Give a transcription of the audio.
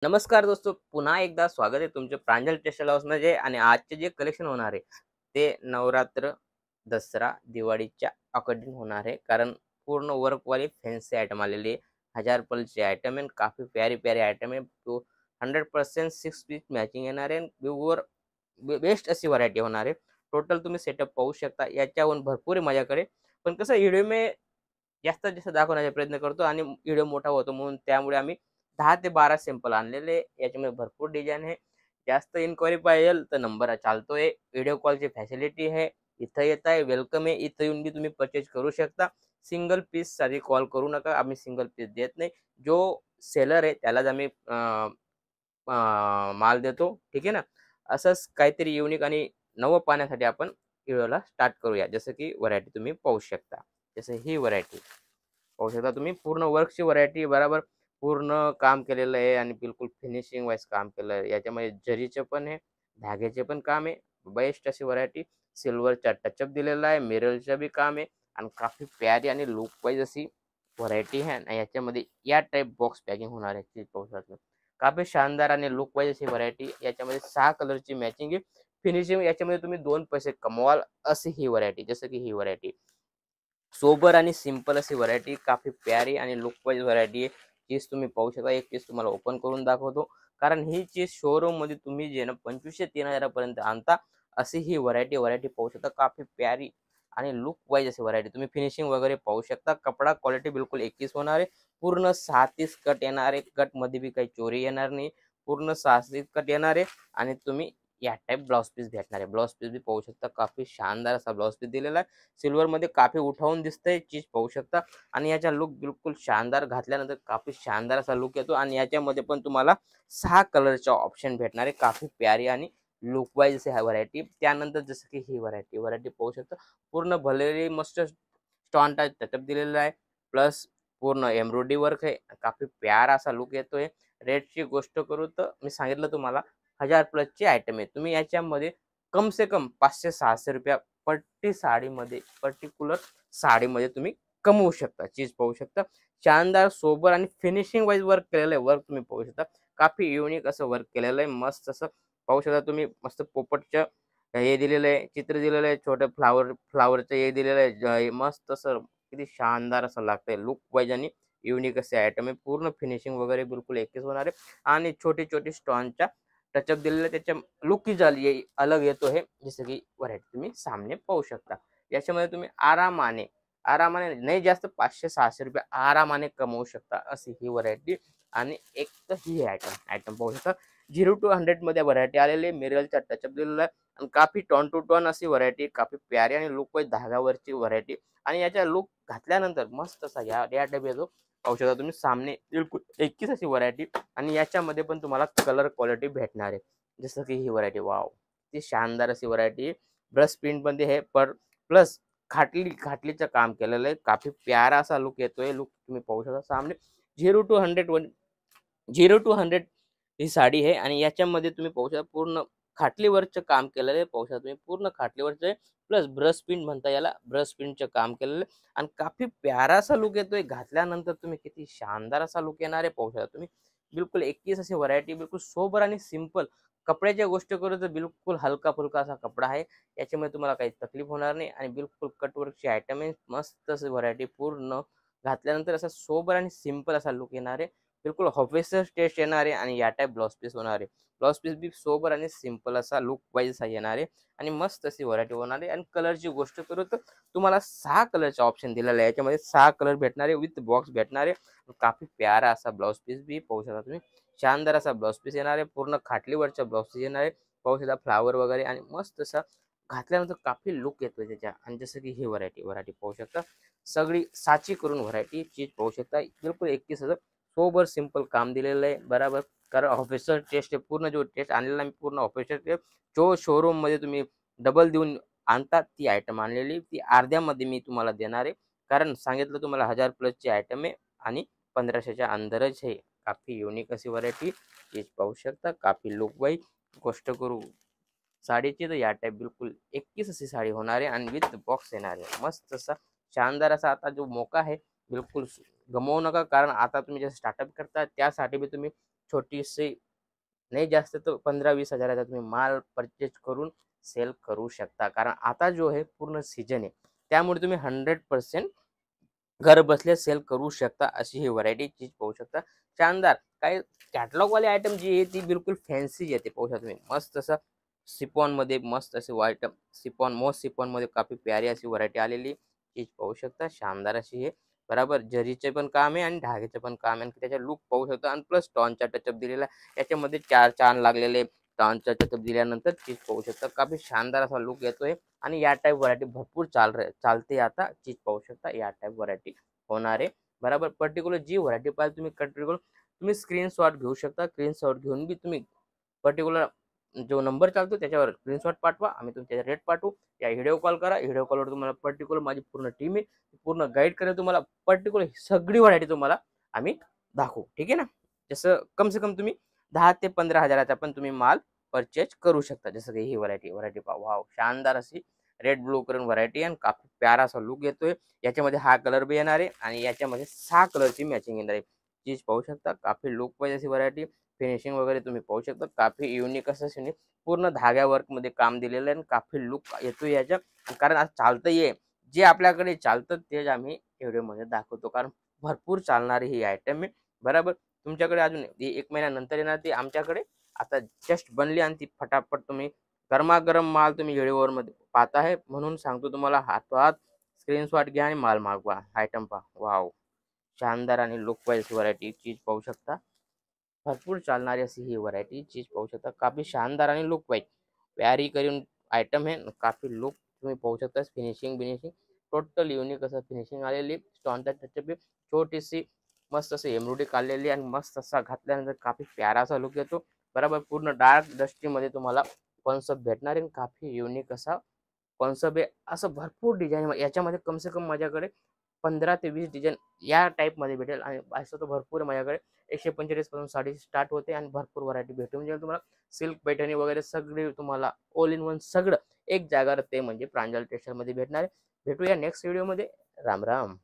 नमस्कार दोस्तों, पुन्हा एकदा स्वागत आहे तुमचे प्रांजल टेक्सटाईल हाऊसमध्ये. आणि आजचे जे कलेक्शन होणार आहे ते नवरात्र, दसरा, दिवाळीच्या अकॉर्डिंग होणार आहे. कारण पूर्ण वर्कवाले फॅन्सी आयटम आलेले आहे. 1000 पल्सचे आयटम आहे. काफी प्यारी प्यारी आयटम आहे. तो 100% 6 पीस मॅचिंग येणार आहे. प्युअर बेस्ट अशी व्हरायटी होणार आहे. टोटल तुम्ही सेटअप पाहू शकता. याच्याहून भरपूर आहे माझ्याकडे. पण कसं व्हिडिओ मी जास्तीत जास्त दाखवण्याचा प्रयत्न करतो आणि व्हिडिओ मोठा होतो, म्हणून त्यामुळे आम्ही 10 ते 12 सॅम्पल आणलेले. याच्यामध्ये भरपूर डिझाइन आहे. जास्त इन्क्वायरी पाहिजे तर नंबर चालतोय. व्हिडिओ कॉलची फॅसिलिटी आहे. इथं येत आहे, वेलकम आहे. इथं येऊन बी तुम्ही परचेज करू शकता. सिंगल पीस साठी कॉल करू नका. आम्ही सिंगल पीस देत नाही. जो सेलर आहे त्यालाच आम्ही माल देतो. ठीक आहे ना. असंच काहीतरी युनिक आणि नवं पाहण्यासाठी आपण व्हिडिओला स्टार्ट करूया. जसं की व्हरायटी तुम्ही पाहू शकता. जसं ही व्हरायटी पाहू शकता तुम्ही. पूर्ण वर्कची व्हरायटी बरोबर पूर्ण काम केलेलं आहे आणि बिलकुल फिनिशिंग वाईज काम केलं आहे. याच्यामध्ये जरीचं पण आहे, धाग्याचे पण काम आहे. बेस्ट अशी व्हरायटी. सिल्वरचा टचअप दिलेला आहे. मिररचं बी काम आहे आणि काफी प्यारी आणि लुक वाईज अशी व्हरायटी आहे. आणि याच्यामध्ये या टाईप बॉक्स पॅकिंग होणार आहे. ती पाहू शकता. काफी शानदार आणि लुक वाईज अशी व्हरायटी. याच्यामध्ये 6 कलरची मॅचिंग आहे. फिनिशिंग याच्यामध्ये तुम्ही 2 पैसे कमवाल अशी ही व्हरायटी. जसं की ही व्हरायटी सोबर आणि सिंपल अशी व्हरायटी, काफी प्यारी आणि लुक वाईज व्हरायटी आहे. चीज तुम्ही पाहू शकता. एक पीस तुम्हाला ओपन करून दाखवतो. कारण ही चीज शोरूम मध्ये तुम्ही जे ना 2500 3000 पर्यंत आणता, अशी ही व्हरायटी पाहू शकता. काफी प्यारी आणि लुक वाईज अशी व्हरायटी. तुम्ही फिनिशिंग वगैरे पाहू शकता. कपडा क्वालिटी बिलकुल 21 होणार आहे. पूर्ण 36 कट येणार आहे. कट मध्ये बी काही चोरी येणार नाही. पूर्ण 36 कट येणार आहे. आणि तुम्ही या टाईप ब्लाउज पीस भेटणार आहे. ब्लाउज पीस बी पाहू शकता. काफी शानदार असा ब्लाउज पीस दिलेला आहे. सिल्वर मध्ये काफी उठावून दिसतंय. चीज पाहू शकता. आणि याचा लुक बिलकुल शानदार. घातल्यानंतर काफी शानदार असा लुक येतो. आणि याच्यामध्ये पण तुम्हाला 6 कलरचा ऑप्शन भेटणार आहे. काफी प्यारी आणि लुक वाईज अशी हा व्हरायटी. त्यानंतर जसं की ही व्हरायटी पाहू शकता. पूर्ण भलेरी मस्त स्टॉन टाइप सेटअप दिलेला आहे. प्लस पूर्ण एम्ब्रॉयडरी वर्क आहे. काफी प्यारा असा लुक येतोय. रेटची गोष्ट करू तर मी सांगितलं तुम्हाला 1000 प्लसची आयटम आहे. तुम्ही याच्यामध्ये कम से कम 500-600 रुपया पट्टी साडीमध्ये, पर्टिक्युलर साडीमध्ये तुम्ही कमवू शकता. चीज पाहू शकता. शानदार, सोबर आणि फिनिशिंग वाईज वर्क केलेलं आहे. वर्क तुम्ही पाहू शकता. काफी युनिक असं वर्क केलेलं आहे. मस्त असं पाहू शकता तुम्ही. मस्त पोपटचं हे दिलेलं आहे, चित्र दिलेलं आहे. छोटं फ्लावरचं हे दिलेलं आहे. मस्त असं किती शानदार असं लागतंय. लुक वाईज आणि युनिक असे आयटम आहे. पूर्ण फिनिशिंग वगैरे बिलकुल एकच होणार आहे. आणि छोटी स्टोनच्या टचअप दिलेलं आहे. त्याच्या लुक ही झाली अलग येतो आहे. जसं की व्हरायटी तुम्ही सामने पाहू शकता. याच्यामध्ये तुम्ही आरामाने नाही जास्त 500-600 रुपये आरामाने कमवू शकता अशी ही व्हरायटी. आणि एक तर ही आयटम पाहू शकता. 0 to 100 मध्ये व्हरायटी आलेली आहे. मिररचा टचअप दिलेला आहे. आणि काफी टॉन टू टॉन अशी व्हरायटी. काफी प्यारी आणि लुक वाईज धागावरची व्हरायटी. आणि याच्या लुक घातल्यानंतर मस्त असा या टाईप येतो. पाहू शकता तुम्ही सामने बिलकुल एकच अशी व्हरायटी. आणि याच्यामध्ये पण तुम्हाला कलर क्वालिटी भेटणार आहे. जसं की ही व्हरायटी वाव, ती शानदार अशी व्हरायटी. ब्रश प्रिंट मध्ये आहे. पर प्लस खाटलीचं काम केलेलं आहे. काफी प्यारा असा लुक येतोय. लुक तुम्ही पाहू शकता सामने. 0 to 100 0 to 100 ही साडी आहे. आणि याच्यामध्ये तुम्ही पाहू शकता पूर्ण खाटलीवरचं काम केलेलं आहे. पाहू शकता तुम्ही पूर्ण खाटलीवरचं आहे. प्लस ब्रश प्रिंट म्हणता याला. ब्रश प्रिंटचं काम केलेलं आहे. आणि काफी प्यारा असा लुक येतोय. घातल्यानंतर तुम्ही किती शानदार असा लुक येणार आहे पाहू शकता तुम्ही. बिलकुल 21 अशी व्हरायटी. बिलकुल सोबर आणि सिंपल. कपड्याची गोष्ट करू तर बिलकुल हलका फुलका असा कपडा आहे. याच्यामुळे तुम्हाला काही तकलीफ होणार नाही. आणि बिलकुल कटवर्कची आयटम आहे. मस्त अशी व्हरायटी. पूर्ण घातल्यानंतर असा सोबर आणि सिंपल असा लुक येणार आहे. बिलकुल ऑफिसर टेस्ट येणार आहे. आणि या टाईप ब्लाउज पीस होणार आहे. ब्लाउज पीस बी सोबर आणि सिंपल असा लुक वाईज असा येणार आहे. आणि मस्त अशी व्हरायटी होणार आहे. आणि कलरची गोष्ट करू तर तुम्हाला 6 कलरचा ऑप्शन दिलेला आहे. याच्यामध्ये 6 कलर भेटणार आहे. विथ बॉक्स भेटणार आहे. काफी प्यारा असा ब्लाउज पीस बी पाहू शकता तुम्ही. शानदार असा ब्लाउज पीस येणार आहे. पूर्ण खाटलीवरचा ब्लाउज पीस येणार आहे. पाहू शकता फ्लावर वगैरे. आणि मस्त असा घातल्यानंतर काफी लुक येतोय त्याच्या. आणि जसं की ही व्हरायटी पाहू शकता. सगळी साची करून व्हरायटी चीज पाहू शकता. बिलकुल 21,000 सोबर सिंपल काम दिलेलं आहे. बरोबर. कारण ऑफिसर टेस्ट आहे. पूर्ण जो टेस्ट आणलेला मी पूर्ण ऑफिसर टेस्ट जो शोरूम मध्ये तुम्ही डबल देऊन आणतात ती आयटम आणलेली ती अर्ध्यामध्ये मी तुम्हाला देणार आहे. कारण सांगितलं तुम्हाला 1000 प्लसची आयटम आहे. आणि 1500च्या अंदरच आहे. काफी युनिक अशी व्हरायटी. चीज पाहू शकता. काफी लुक वाईज गोष्ट करू साडीची तर या टाईप बिलकुल 21 अशी साडी होणार आहे. आणि विथ बॉक्स येणार आहे. मस्त असा शानदार असा आता जो मोका आहे बिलकुल गमवू नका. कारण आता तुम्ही जे स्टार्टअप करता त्यासाठी बी तुम्ही छोटीशी नाही जास्त तर 15-20 हजाराचा तुम्ही माल परचेज करून सेल करू शकता. कारण आता जो आहे पूर्ण सीजन आहे. त्यामुळे तुम्ही 100% घर बसल्या सेल करू शकता. अशी ही व्हरायटी चीज पाहू शकता. शानदार काही कॅटलॉगवाले आयटम जी आहे ती बिलकुल फॅन्सी येते. पाहू शकता तुम्ही. मस्त असं सिफॉनमध्ये मस्त असे आयटम मोस्ट सिफॉनमध्ये काफी प्यारी अशी व्हरायटी आलेली चीज पाहू शकता. शानदार अशी आहे. बरोबर जरीचे पण काम आहे आणि धाग्याचं पण काम आहे. आणि त्याचा लूक पाहू शकता आणि प्लस स्टोनचा टचअप दिलेला आहे. याच्यामध्ये 4 चांद लागलेले स्टोनचा टचअप दिल्यानंतर चीज पाहू शकता. काफी शानदार असा लूक येतोय आणि या टाइप व्हरायटी भरपूर चालते आता. चीज पाहू शकता. या टाइप व्हरायटी होणार आहे. बरोबर पर्टिक्युलर जी व्हरायटी पाहिजे तुम्ही तुम्ही स्क्रीनशॉट घेऊ शकता. स्क्रीनशॉट घेऊन बी तुम्ही पर्टिक्युलर जो नंबर चालतो त्याच्यावर स्क्रीनशॉट पाठवा. आम्ही तुमच्या रेट पाठवू. या व्हिडिओ कॉल करा. व्हिडिओ कॉलवर तुम्हाला पर्टिक्युलर माझी पूर्ण टीम आहे. पूर्ण गाईड करेल तुम्हाला. पर्टिक्युलर सगळी व्हरायटी तुम्हाला आम्ही दाखवू. ठीक आहे ना. जसं कम से कम तुम्ही 10 ते 15 हजाराचा पण तुम्ही माल परचेज करू शकता. जसं की ही व्हरायटी पहा. वाव शानदार अशी रेड ब्लू करून व्हरायटी आणि काफी प्यारा असा लुक येतोय. याच्यामध्ये हा कलर बी येणार आहे आणि याच्यामध्ये 6 कलरची मॅचिंग येणार आहे. चीज पाहू शकता. काफी लुक पाहिजे अशी व्हरायटी. फिनिशिंग वगैरे तुम्ही पाहू शकता. काफी युनिक असं पूर्ण धाग्या वर्कमध्ये काम दिलेलं आहे आणि काफी लुक येतो याच्या. कारण आज चालतंय जे आपल्याकडे चालतं तेच आम्ही व्हिडिओमध्ये दाखवतो. कारण भरपूर चालणारी ही आयटम आहे. बरोबर तुमच्याकडे अजून 1 महिन्यानंतर येणार ती आमच्याकडे. आता जस्ट बनली आणि ती फटाफट तुम्ही गरमागरम माल तुम्ही व्हिडिओवर मध्ये पाहत आहे. म्हणून सांगतो तुम्हाला हातोहात स्क्रीनशॉट घ्या आणि माल मागवा. आयटम पहा. वाव शानदार आणि लुक वाईज व्हरायटी चीज पाहू शकता. भरपूर चालणारी अशी ही व्हरायटी चीज पाहू शकता. काफी शानदार आणि लुक वाईज प्यारी करून आयटम है. काफी लुक तुम्ही पाहू शकता. फिनिशिंग टोटल युनिक असं फिनिशिंग आलेली. स्टोनच्या टचअप छोटीशी मस्त अशी एम्ब्रॉयडरी काढलेली आणि मस्त असा घातल्यानंतर काफी प्यारा असा लुक येतो. बरोबर पूर्ण डार्क डस्टीमध्ये तुम्हाला कॉन्सेप्ट भेटणार आहे. काफी युनिक असा कॉन्सेप्ट आहे. असं भरपूर डिझाईन याच्यामध्ये कम से कम माझ्याकडे 15 ते 20 डिझाईन या टाईपमध्ये भेटेल. आणि असं तर भरपूर आहे माझ्याकडे. 145 पासून साडी स्टार्ट होते आणि भरपूर व्हरायटी भेटून जाईल तुम्हाला. सिल्क पैठणी वगैरे सगळे तुम्हाला ऑल इन वन सगळं एक जागावर ते म्हणजे प्रांजल टेक्सटाईलमध्ये भेटणार आहे. भेटूया नेक्स्ट व्हिडिओमध्ये. राम राम.